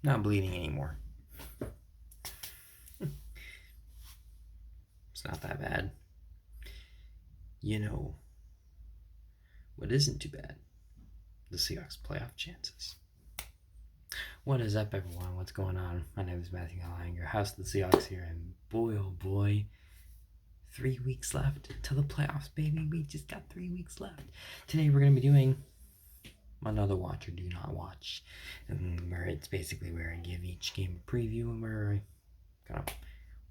Not bleeding anymore. It's not that bad. You know what isn't too bad? The Seahawks playoff chances. What is up, everyone? What's going on? My name is Matthew Allang, your host of the Seahawks here, and boy, oh boy, 3 weeks left to the playoffs, baby. We just got 3 weeks left. Today we're going to be doing another watch or do not watch, and where it's basically where I give each game a preview and where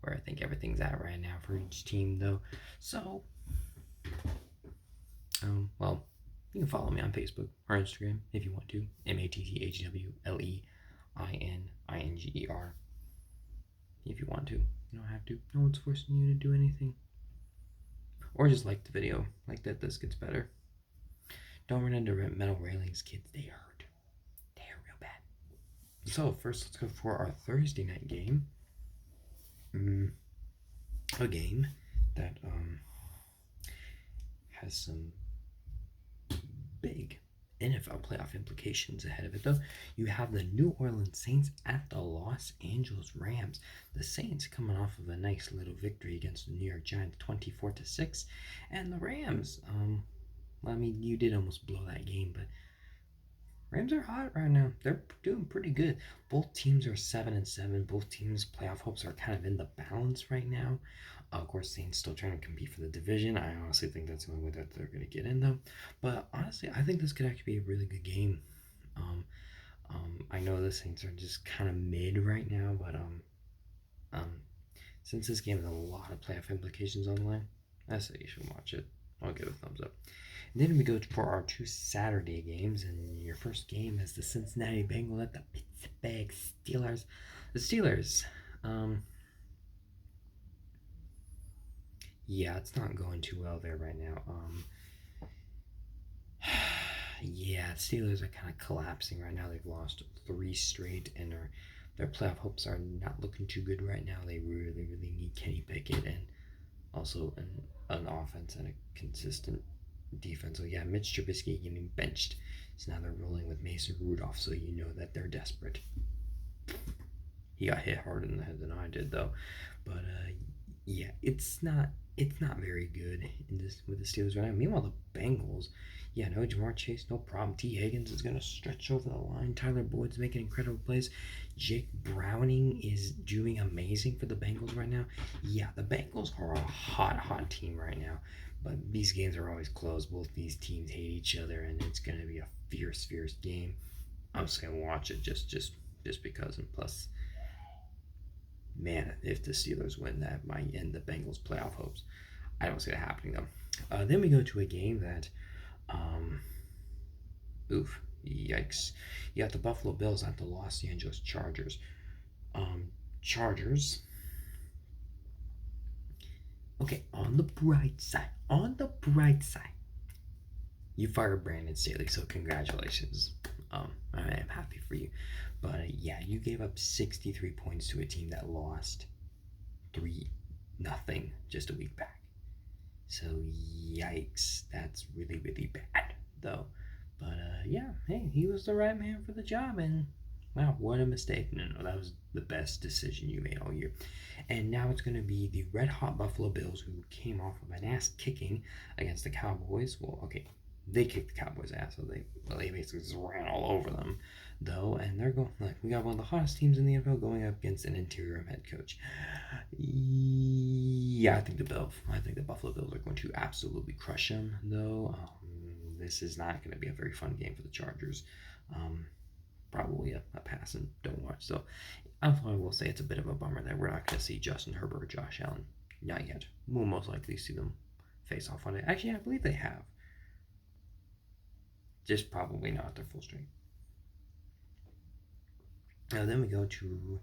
I think everything's at right now for each team, though. So, well, you can follow me on Facebook or Instagram if you want to. MATTHWLEININGER. If you want to, you don't have to. No one's forcing you to do anything. Or just like the video, like that. This gets better. Don't run into metal railings, kids. They hurt. They hurt real bad. So first, let's go for our Thursday night game. A game that has some big NFL playoff implications ahead of it, though. You have the New Orleans Saints at the Los Angeles Rams. The Saints coming off of a nice little victory against the New York Giants, 24-6, and the Rams. I mean, you did almost blow that game, but Rams are hot right now. They're doing pretty good. Both teams are 7-7. Both teams' playoff hopes are kind of in the balance right now. Of course, Saints still trying to compete for the division. I honestly think that's the only way that they're going to get in, though. But honestly, I think this could actually be a really good game. I know the Saints are just kind of mid right now, but since this game has a lot of playoff implications on the line, I say you should watch it. I'll give it a thumbs up. And then we go for our two Saturday games, and your first game is the Cincinnati Bengals at the Pittsburgh Steelers. The Steelers, yeah, it's not going too well there right now. Yeah, Steelers are kind of collapsing right now. They've lost 3 straight, and their playoff hopes are not looking too good right now. They really, really need Kenny Pickett and also an offense and a consistent defense. So yeah, Mitch Trubisky getting benched. So now they're rolling with Mason Rudolph. So you know that they're desperate. He got hit harder in the head than I did, though. But yeah, it's not very good in this with the Steelers right now. Meanwhile, the Bengals, yeah, no Jamar Chase, no problem. T. Higgins is gonna stretch over the line. Tyler Boyd's making incredible plays. Jake Browning is doing amazing for the Bengals right now. Yeah, the Bengals are a hot team right now. But these games are always close. Both these teams hate each other, and it's gonna be a fierce game. I'm just gonna watch it just because, and plus, man, if the Steelers win, that might end the Bengals' playoff hopes. I don't see it happening though. Then we go to a game that, oof, yikes! You got the Buffalo Bills at the Los Angeles Chargers. Chargers. Okay, on the bright side, you fired Brandon Staley, so congratulations. I am happy for you. But yeah, you gave up 63 points to a team that lost 3-0 just a week back. So yikes, that's really, really bad, though. But yeah, hey, he was the right man for the job, and wow, what a mistake. No, that was the best decision you made all year. And now it's going to be the red hot Buffalo Bills, who came off of an ass kicking against the Cowboys. Well, okay, they kicked the Cowboys' ass, so they basically just ran all over them, though. And they're going like, we got one of the hottest teams in the NFL going up against an interim head coach. Yeah, I think the Buffalo Bills are going to absolutely crush them, though. This is not going to be a very fun game for the Chargers. Probably a pass and don't watch. So I will say it's a bit of a bummer that we're not going to see Justin Herbert or Josh Allen. Not yet. We'll most likely see them face off on it. Actually, I believe they have. Just probably not their full strength. Then we go to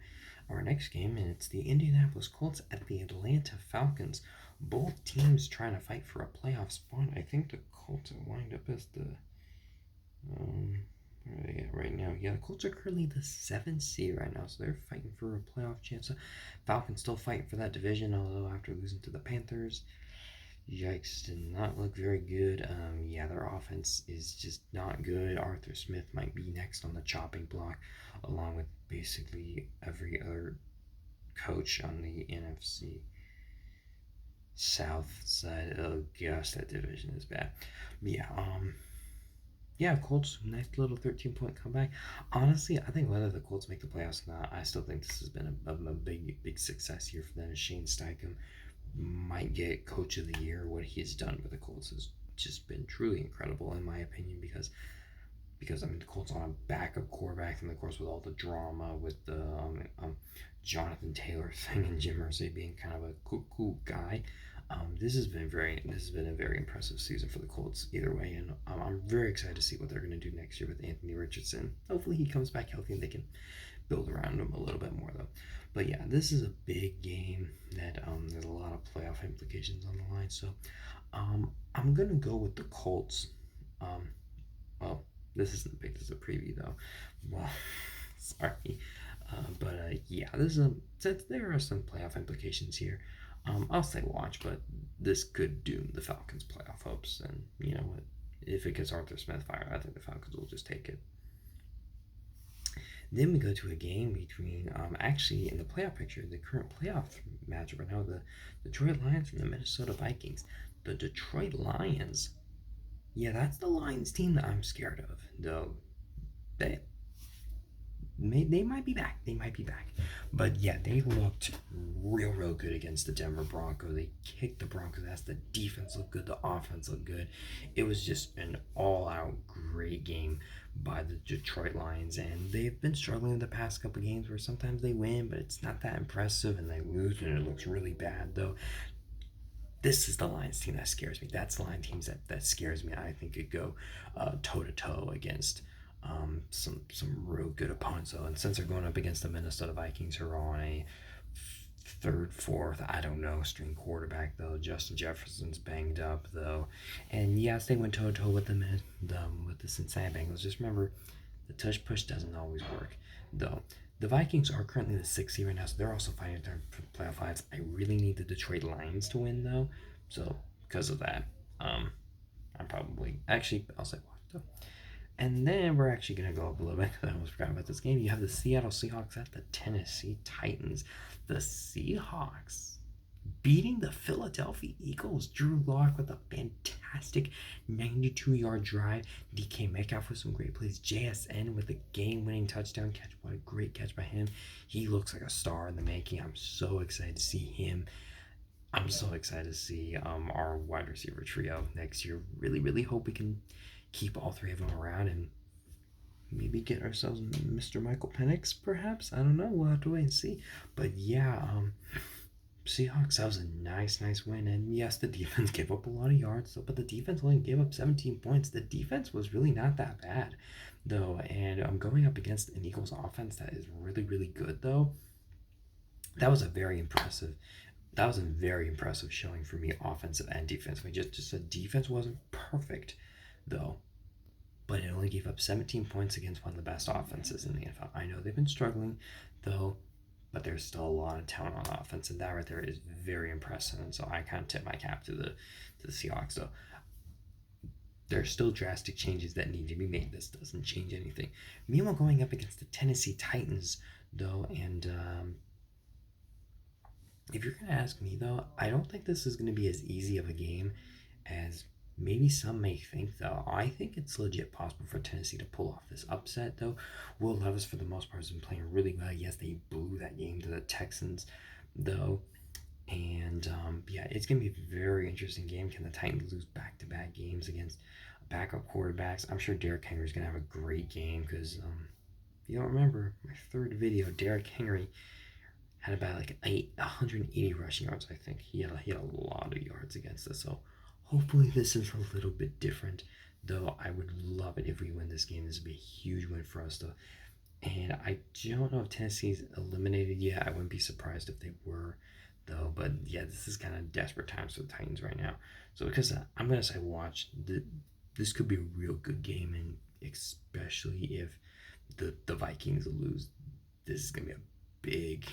our next game, and it's the Indianapolis Colts at the Atlanta Falcons. Both teams trying to fight for a playoff spot. I think the Colts are lined up as the where are they at right now? Yeah, the Colts are currently the 7th seed right now, so they're fighting for a playoff chance. Falcons still fighting for that division, although after losing to the Panthers, Yikes, did not look very good. Yeah, their offense is just not good. Arthur Smith might be next on the chopping block, along with basically every other coach on the NFC South side. Oh gosh, that division is bad. But yeah, Colts, nice little 13-point comeback. Honestly, I think whether the Colts make the playoffs or not, I still think this has been a big success here for them. Shane Steichen might get Coach of the Year. What he has done with the Colts has just been truly incredible, in my opinion, because I mean the Colts on a backup quarterback, and of course with all the drama with the Jonathan Taylor thing and Jim Irsay being kind of a cool guy. This has been a very impressive season for the Colts either way, and I'm very excited to see what they're going to do next year with Anthony Richardson. Hopefully he comes back healthy and they can build around him a little bit more though. But yeah, this is a big game that there's a lot of playoff implications on the line. So I'm gonna go with the Colts. Um, well, this isn't big. This is a preview though. Well, sorry. Yeah, this is since there are some playoff implications here. I'll say watch, but this could doom the Falcons' playoff hopes. And you know what? If it gets Arthur Smith fired, I think the Falcons will just take it. Then we go to a game between, actually, in the playoff picture, the current playoff matchup right now, the Detroit Lions and the Minnesota Vikings. The Detroit Lions, yeah, that's the Lions team that I'm scared of, though. They they might be back. They might be back. But yeah, they looked real good against the Denver Broncos. They kicked the Broncos ass. The defense looked good. The offense looked good. It was just an all-out great game by the Detroit Lions, and they've been struggling the past couple games where sometimes they win, but it's not that impressive, and they lose, and it looks really bad though. This is the Lions team that scares me. That's the Lions teams that scares me. I think could go toe to toe against some real good opponents though. And since they're going up against the Minnesota Vikings, who are on a third, fourth, I don't know, string quarterback though. Justin Jefferson's banged up though, and yes, they went toe to toe with the Cincinnati Bengals. Just remember, the tush push doesn't always work though. The Vikings are currently the sixth seed right now, so they're also fighting their playoff lives. I really need the Detroit Lions to win though, so because of that, I'm probably actually I'll say watch though. And then we're actually going to go up a little bit because I almost forgot about this game. You have the Seattle Seahawks at the Tennessee Titans. The Seahawks beating the Philadelphia Eagles. Drew Lock with a fantastic 92-yard drive. DK Metcalf with some great plays. JSN with a game-winning touchdown catch. What a great catch by him. He looks like a star in the making. I'm so excited to see him. I'm so excited to see our wide receiver trio next year. Really hope we can keep all three of them around and maybe get ourselves Mr. Michael Penix, perhaps. I don't know. We'll have to wait and see. But yeah, Seahawks, that was a nice win. And yes, the defense gave up a lot of yards, but the defense only gave up 17 points. The defense was really not that bad, though. And I'm going up against an Eagles offense that is really good, though. That was a very impressive showing for me, offensive and defense. I mean, just the defense wasn't perfect, though, but it only gave up 17 points against one of the best offenses in the NFL. I know they've been struggling, though, but there's still a lot of talent on offense, and that right there is very impressive. And so I kind of tip my cap to the Seahawks. So there's still drastic changes that need to be made. This doesn't change anything. Meanwhile, going up against the Tennessee Titans, though, and if you're going to ask me, though, I don't think this is going to be as easy of a game as maybe some may think, though. I think it's legit possible for Tennessee to pull off this upset, though. Will Levis, for the most part, has been playing really well. Yes, they blew that game to the Texans, though. And, yeah, it's going to be a very interesting game. Can the Titans lose back-to-back games against backup quarterbacks? I'm sure Derrick Henry's going to have a great game because, if you don't remember, my third video, Derrick Henry had about like 180 rushing yards, I think. He had a lot of yards against us, so hopefully this is a little bit different, though I would love it if we win this game. This would be a huge win for us, though. And I don't know if Tennessee's eliminated yet. I wouldn't be surprised if they were, though. But yeah, this is kind of desperate times for the Titans right now. So because I'm going to say watch, this could be a real good game, and especially if the Vikings lose, this is going to be a big...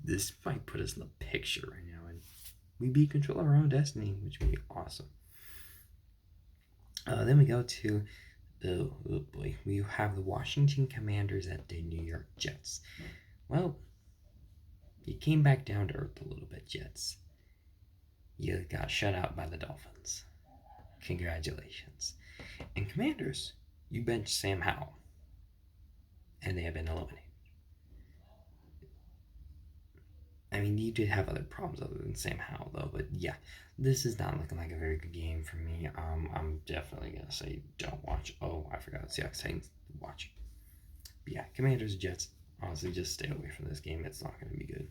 This might put us in the picture right now, and we be control of our own destiny, which would be awesome. Then we go to oh boy, we have the Washington Commanders at the New York Jets. Well, you came back down to earth a little bit, Jets. You got shut out by the Dolphins. Congratulations. And Commanders, you benched Sam Howell, and they have been eliminated. I mean, you did have other problems other than Sam Howell, though. But yeah, this is not looking like a very good game for me. I'm definitely gonna say don't watch. Oh, I forgot Seahawks Titans. Watch. But yeah, Commanders Jets. Honestly, just stay away from this game. It's not gonna be good.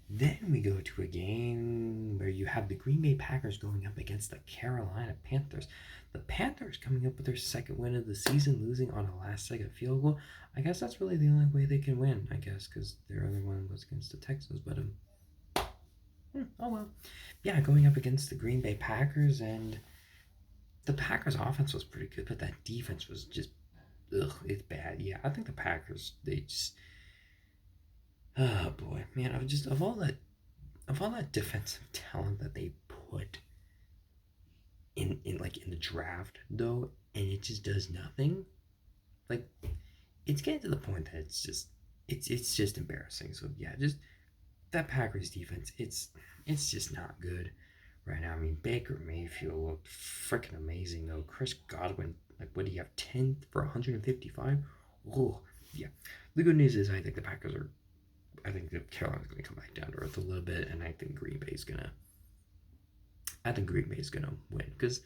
Then we go to a game where you have the Green Bay Packers going up against the Carolina Panthers. The Panthers coming up with their second win of the season, losing on a last-second field goal. I guess that's really the only way they can win, I guess, because their other one was against the Texans. But oh well. Yeah, going up against the Green Bay Packers, and the Packers' offense was pretty good, but that defense was just, it's bad. Yeah, I think the Packers, they just, oh boy, man, of all that defensive talent that they put in the draft though, and it just does nothing. Like, it's getting to the point that it's just embarrassing. So yeah, just that Packers defense, it's just not good right now. I mean, Baker Mayfield looked freaking amazing though. Chris Godwin, like, what do you have, 10 for 155? Oh yeah. The good news is I think that Carolina's gonna come back down to earth a little bit, and I think Green Bay's gonna win because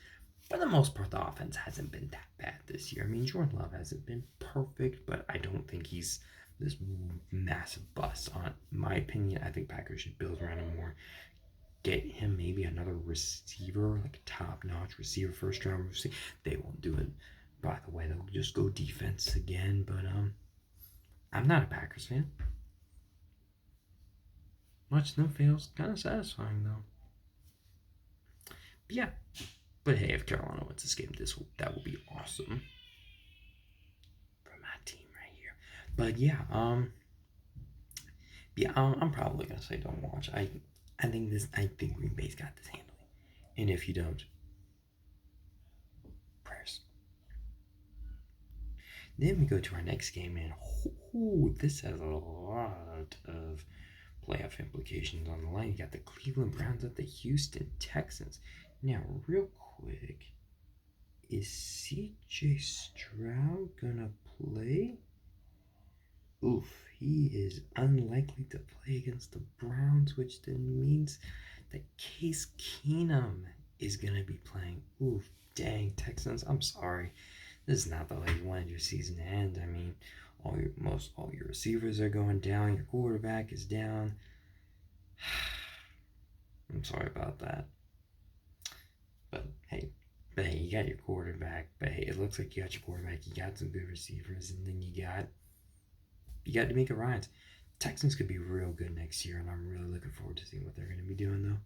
for the most part the offense hasn't been that bad this year. I mean, Jordan Love hasn't been perfect, but I don't think he's this massive bust. On my opinion, I think Packers should build around him more. Get him maybe another receiver, like a top-notch receiver, first-round receiver. They won't do it. By the way, they'll just go defense again. But I'm not a Packers fan. Watching them fails kind of satisfying though. But yeah, but hey, if Carolina wins this game, that will be awesome for my team right here. But yeah, I'm probably gonna say don't watch. I think Green Bay's got this handling, and if you don't, prayers. Then we go to our next game, and this has a lot of playoff implications on the line. You got the Cleveland Browns at the Houston Texans. Now, real quick, is CJ Stroud gonna play? Oof, he is unlikely to play against the Browns, which then means that Case Keenum is gonna be playing. Oof, dang, Texans, I'm sorry. This is not the way you wanted your season to end. I mean, all your receivers are going down, your quarterback is down. I'm sorry about that. But hey, you got your quarterback. But hey, it looks like you got your quarterback. You got some good receivers, and then you got D'Amico Ryans. Texans could be real good next year, and I'm really looking forward to seeing what they're going to be doing though.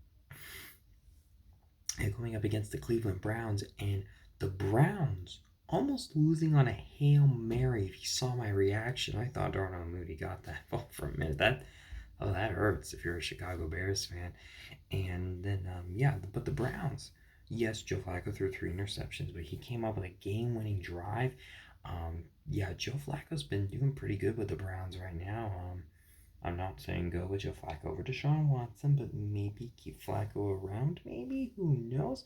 And going up against the Cleveland Browns, and the Browns almost losing on a Hail Mary. If you saw my reaction, I thought Darnell Mooney got that ball for a minute. That hurts if you're a Chicago Bears fan. And then but the Browns. Yes, Joe Flacco threw 3 interceptions, but he came up with a game-winning drive. Joe Flacco's been doing pretty good with the Browns right now. I'm not saying go with Joe Flacco over Deshaun Watson, but maybe keep Flacco around. Maybe, who knows?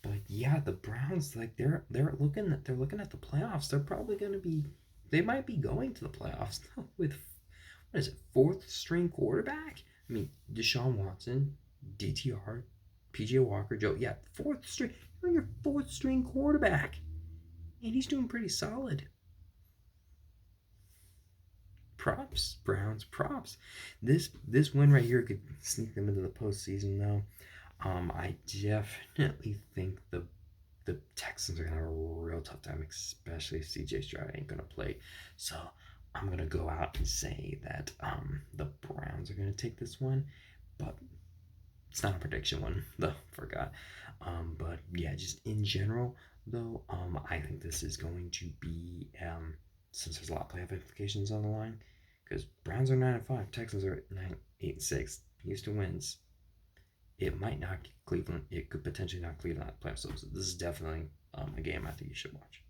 But yeah, the Browns, like, they're looking at the playoffs. They're probably going to be. They might be going to the playoffs with, what is it, 4th string quarterback? I mean, Deshaun Watson, DTR, PJ Walker, Joe. Yeah, 4th string. You're your 4th string quarterback, and he's doing pretty solid. Props, Browns, props. This win right here could sneak them into the postseason, though. I definitely think the Texans are gonna have a real tough time, especially if CJ Stroud ain't gonna play. So I'm gonna go out and say that the Browns are gonna take this one, but it's not a prediction one though. Forgot. But yeah, just in general though, I think this is going to be since there's a lot of playoff implications on the line, because Browns are 9-5, Texans are at 8-6. Houston wins. it might knock Cleveland. It could potentially knock Cleveland out of the playoffs. So this is definitely a game I think you should watch.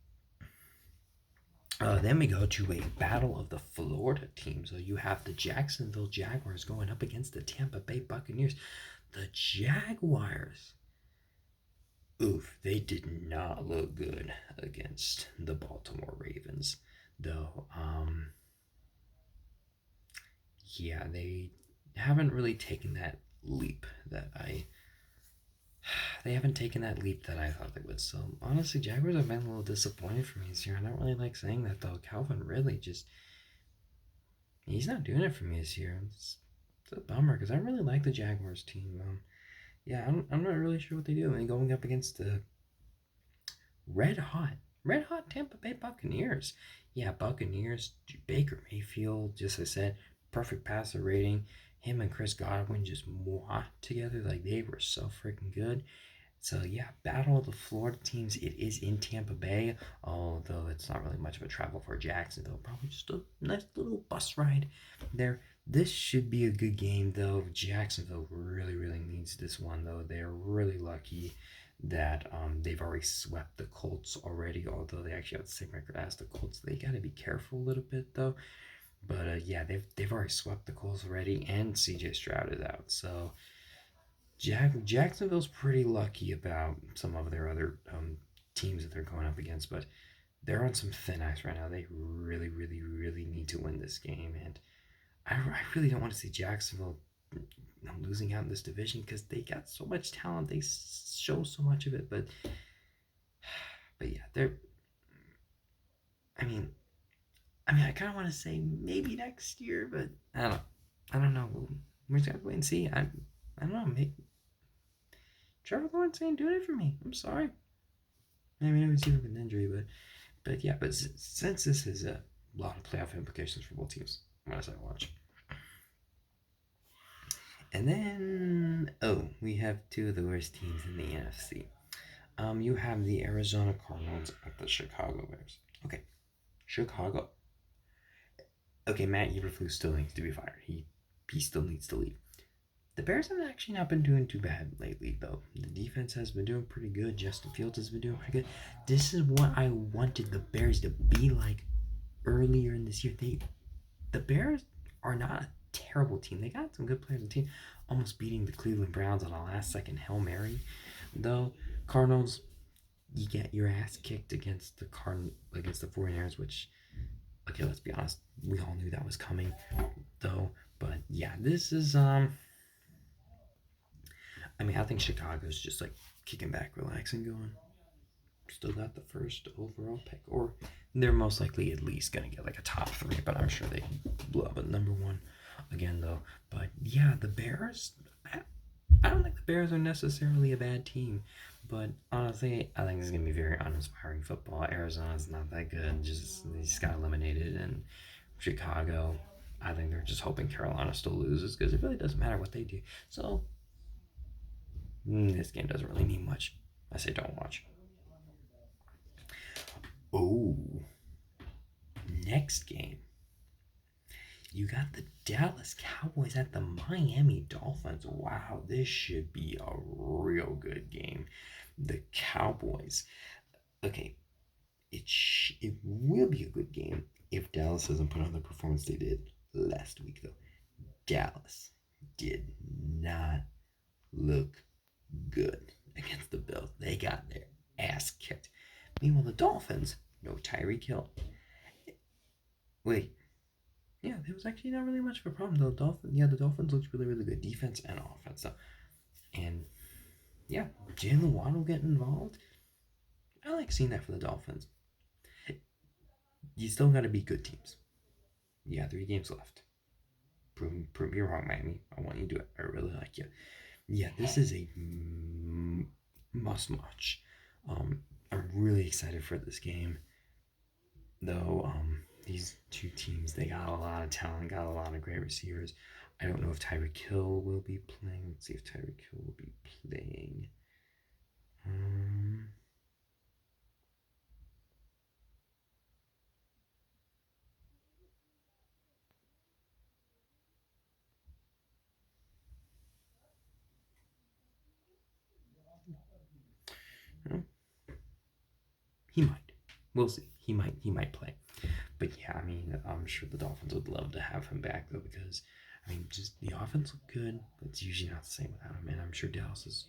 Then we go to a battle of the Florida teams. So you have the Jacksonville Jaguars going up against the Tampa Bay Buccaneers. The Jaguars, oof, they did not look good against the Baltimore Ravens, though. Yeah, they haven't really taken that leap that I they haven't taken that leap that I thought they would. So honestly, Jaguars have been a little disappointed for me this year. I don't really like saying that though. Calvin Ridley just he's not doing it for me this year. It's a bummer because I really like the Jaguars team. Yeah, I'm not really sure what they do. I mean, going up against the red hot, red hot Tampa Bay Buccaneers. Yeah, Buccaneers, Baker Mayfield, just as I said, perfect passer rating. Him and Chris Godwin just moi together. Like they were so freaking good. So yeah, battle of the Florida teams. It is in Tampa Bay, although it's not really much of a travel for Jacksonville. Probably just a nice little bus ride there. This should be a good game though. Jacksonville really, really needs this one though. They're really lucky that they've already swept the Colts already. Although they actually have the same record as the Colts, they got to be careful a little bit though. But yeah, they've already swept the Colts already, and CJ Stroud is out. So Jacksonville's pretty lucky about some of their other teams that they're going up against, but they're on some thin ice right now. They really, really, really need to win this game, and I really don't want to see Jacksonville losing out in this division because they got so much talent. They show so much of it, but yeah, they're. I mean, I kind of want to say maybe next year, but I don't know. We're just gonna wait and see. I don't know. Maybe Trevor Lawrence ain't doing it for me. I'm sorry. I mean, I was dealing with an injury, but yeah. But since this is a lot of playoff implications for both teams, I'm gonna say watch. And then we have two of the worst teams in the NFC. You have the Arizona Cardinals at the Chicago Bears. Okay, Chicago. Okay, Matt Eberflus still needs to be fired. He still needs to leave. The Bears have actually not been doing too bad lately, though. The defense has been doing pretty good. Justin Fields has been doing pretty good. This is what I wanted the Bears to be like earlier in this year. The Bears are not a terrible team. They got some good players on the team, almost beating the Cleveland Browns on a last-second Hail Mary. Though Cardinals, you get your ass kicked against against the 49ers, which okay, let's be honest, we all knew that was coming, though. But yeah, this is I think Chicago's just like kicking back, relaxing, going. Still got the first overall pick, or they're most likely at least gonna get like a top three, but I'm sure they blow up at number one again, though. But yeah, the Bears. I don't think the Bears are necessarily a bad team, but honestly, I think this is gonna be very uninspiring football. Arizona's not that good; they just got eliminated, and Chicago. I think they're just hoping Carolina still loses because it really doesn't matter what they do. So this game doesn't really mean much. I say don't watch. Oh, next game. You got the Dallas Cowboys at the Miami Dolphins. Wow, this should be a real good game. The Cowboys. Okay, it will be a good game if Dallas doesn't put on the performance they did last week, though. Dallas did not look good against the Bills. They got their ass kicked. Meanwhile, the Dolphins, no Tyreek Hill. Wait, yeah, there was actually not really much of a problem though. The Dolphins looked really, really good defense and offense though. And yeah, Jalen Waddle getting involved. I like seeing that for the Dolphins. You still got to beat good teams. You got 3 games left. Prove me wrong, Miami. I want you to do it. I really like you. Yeah, this is a must watch. I'm really excited for this game, though. These two teams, they got a lot of talent, got a lot of great receivers. I don't know if Tyreek Hill will be playing. Let's see if Tyreek Hill will be playing. Um, He might. We'll see. He might play. But yeah, I mean, I'm sure the Dolphins would love to have him back though, because I mean, just the offense looked good, but it's usually not the same without him. And I'm sure Dallas is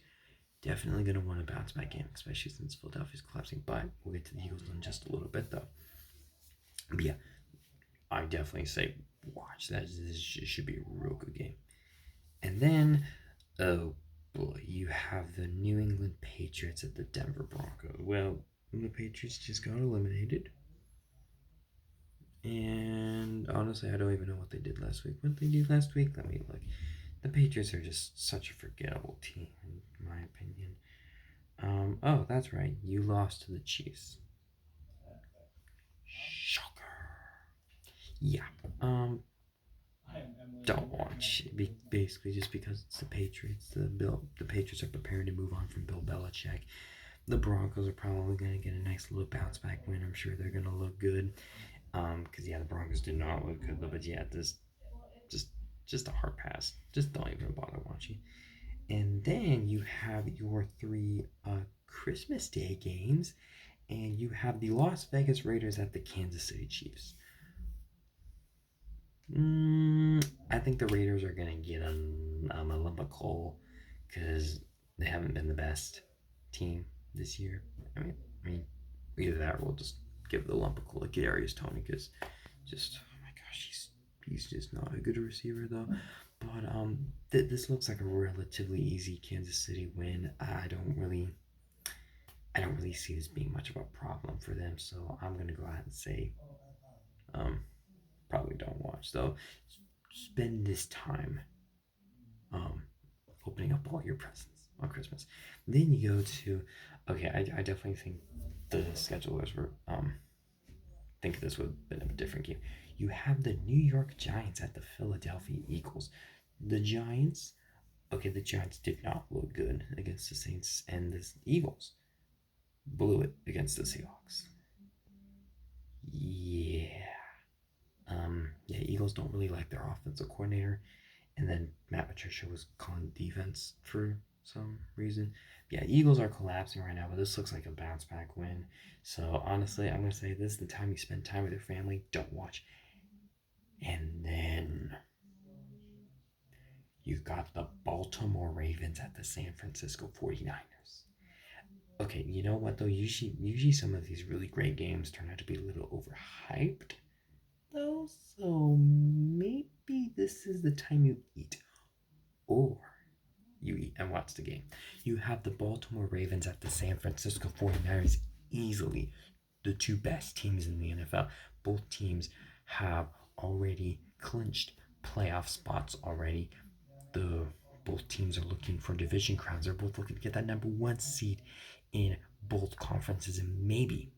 definitely going to want to bounce back in, especially since Philadelphia's collapsing. But we'll get to the Eagles in just a little bit though. But yeah, I definitely say watch that. This should be a real good game. And then, oh boy, you have the New England Patriots at the Denver Broncos. Well, the Patriots just got eliminated. And honestly, I don't even know what they did last week. What did they do last week? Let me look. The Patriots are just such a forgettable team, in my opinion. Oh, that's right. You lost to the Chiefs. Shocker. Yeah. Don't watch. Basically, just because it's the Patriots. The Patriots are preparing to move on from Bill Belichick. The Broncos are probably going to get a nice little bounce back win. I'm sure they're going to look good. Because yeah, the Broncos did not look good, but yeah, this just just a hard pass. Just don't even bother watching. And then you have your three Christmas Day games, and you have the Las Vegas Raiders at the Kansas City Chiefs. I think the Raiders are gonna get a lump of coal because they haven't been the best team this year. I mean, either that or we'll just give the lump of coal to Kadarius Toney because just oh my gosh, he's just not a good receiver though. But this looks like a relatively easy Kansas City win. I don't really see this being much of a problem for them. So I'm gonna go ahead and say um probably don't watch. So spend this time um opening up all your presents on Christmas. Then you go to okay, I definitely think the schedulers were think this would have been a different game. You have the New York Giants at the Philadelphia Eagles. The Giants, okay, the Giants did not look good against the Saints, and the Eagles blew it against the Seahawks. Yeah. Yeah, Eagles don't really like their offensive coordinator, and then Matt Patricia was calling defense for some reason. Yeah, Eagles are collapsing right now, but this looks like a bounce back win. So honestly, I'm gonna say this is the time you spend time with your family. Don't watch. And then you got the Baltimore Ravens at the San Francisco 49ers. Okay, you know what though? Usually some of these really great games turn out to be a little overhyped though, so maybe this is the time you eat. Or you eat and watch the game. You have the Baltimore Ravens at the San Francisco 49ers, easily the two best teams in the NFL. Both teams have already clinched playoff spots already. The both teams are looking for division crowns. They're both looking to get that number one seed in both conferences, and maybe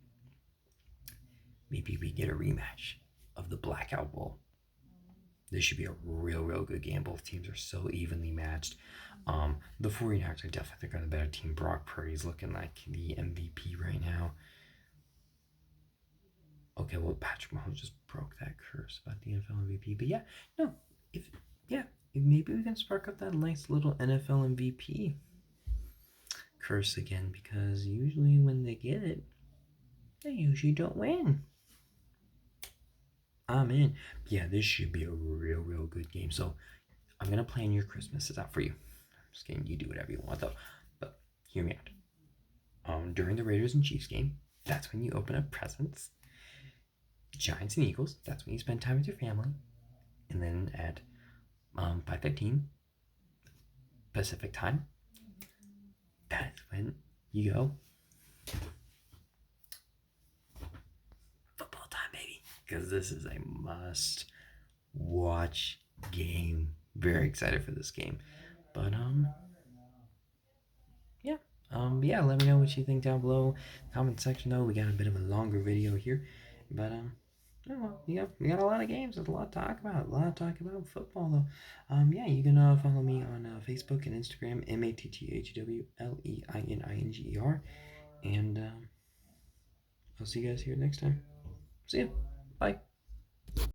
we get a rematch of the Blackout Bowl. This should be a real good game. Both teams are so evenly matched. The 49ers are definitely the better team. Brock Purdy's looking like the MVP right now. Okay, well, Patrick Mahomes just broke that curse about the NFL MVP. But yeah, no, if yeah, maybe we can spark up that nice little NFL MVP curse again, because usually when they get it, they usually don't win. I'm in. But yeah, this should be a real good game. So I'm gonna plan your Christmases out for you. I'm just kidding. You do whatever you want though. But hear me out. During the Raiders and Chiefs game, that's when you open up presents. Giants and Eagles, that's when you spend time with your family. And then at 5:15 Pacific time, that's when you go football time, baby. Because this is a must watch game. Very excited for this game. But yeah. Yeah, let me know what you think down below. Comment section though. We got a bit of a longer video here. But oh, well, we got a lot of games. There's a lot to talk about. A lot to talk about football though. Yeah, you can follow me on Facebook and Instagram, MATTHWLEININGER. And I'll see you guys here next time. See ya. Bye.